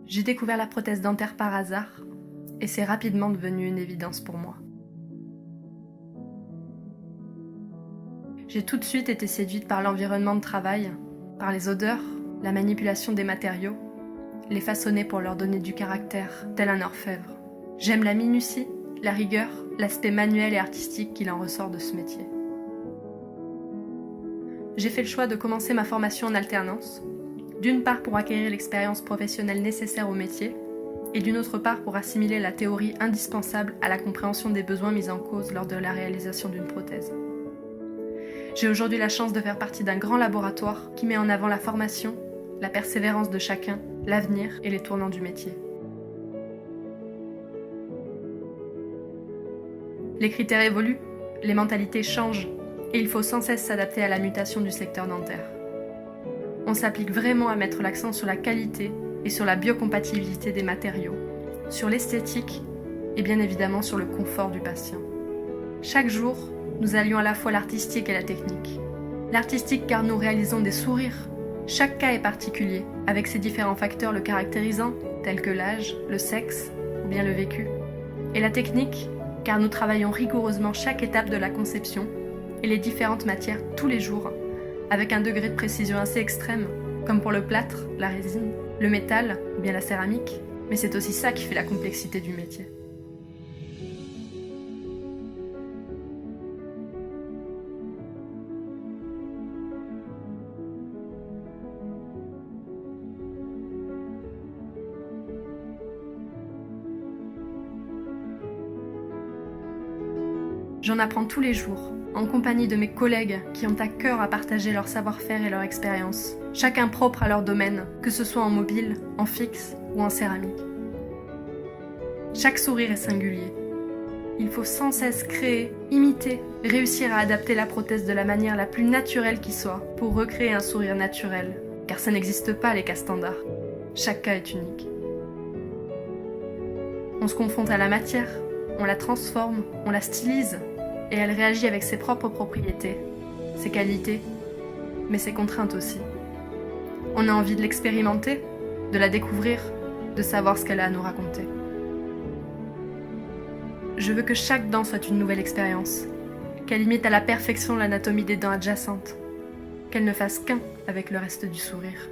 J'ai découvert la prothèse dentaire par hasard et c'est rapidement devenu une évidence pour moi. J'ai tout de suite été séduite par l'environnement de travail, par les odeurs, la manipulation des matériaux, les façonner pour leur donner du caractère, tel un orfèvre. J'aime la minutie, la rigueur, l'aspect manuel et artistique qu'il en ressort de ce métier. J'ai fait le choix de commencer ma formation en alternance, d'une part pour acquérir l'expérience professionnelle nécessaire au métier, et d'une autre part pour assimiler la théorie indispensable à la compréhension des besoins mis en cause lors de la réalisation d'une prothèse. J'ai aujourd'hui la chance de faire partie d'un grand laboratoire qui met en avant la formation, la persévérance de chacun, l'avenir et les tournants du métier. Les critères évoluent, les mentalités changent, et il faut sans cesse s'adapter à la mutation du secteur dentaire. On s'applique vraiment à mettre l'accent sur la qualité et sur la biocompatibilité des matériaux, sur l'esthétique et bien évidemment sur le confort du patient. Chaque jour, nous allions à la fois l'artistique et la technique. L'artistique car nous réalisons des sourires. Chaque cas est particulier, avec ses différents facteurs le caractérisant, tels que l'âge, le sexe ou bien le vécu. Et la technique car nous travaillons rigoureusement chaque étape de la conception et les différentes matières tous les jours, avec un degré de précision assez extrême, comme pour le plâtre, la résine, le métal ou bien la céramique, mais c'est aussi ça qui fait la complexité du métier. J'en apprends tous les jours, en compagnie de mes collègues qui ont à cœur à partager leur savoir-faire et leur expérience, chacun propre à leur domaine, que ce soit en mobile, en fixe ou en céramique. Chaque sourire est singulier. Il faut sans cesse créer, imiter, réussir à adapter la prothèse de la manière la plus naturelle qui soit pour recréer un sourire naturel, car ça n'existe pas les cas standards. Chaque cas est unique. On se confronte à la matière, on la transforme, on la stylise, et elle réagit avec ses propres propriétés, ses qualités, mais ses contraintes aussi. On a envie de l'expérimenter, de la découvrir, de savoir ce qu'elle a à nous raconter. Je veux que chaque dent soit une nouvelle expérience, qu'elle imite à la perfection l'anatomie des dents adjacentes, qu'elle ne fasse qu'un avec le reste du sourire.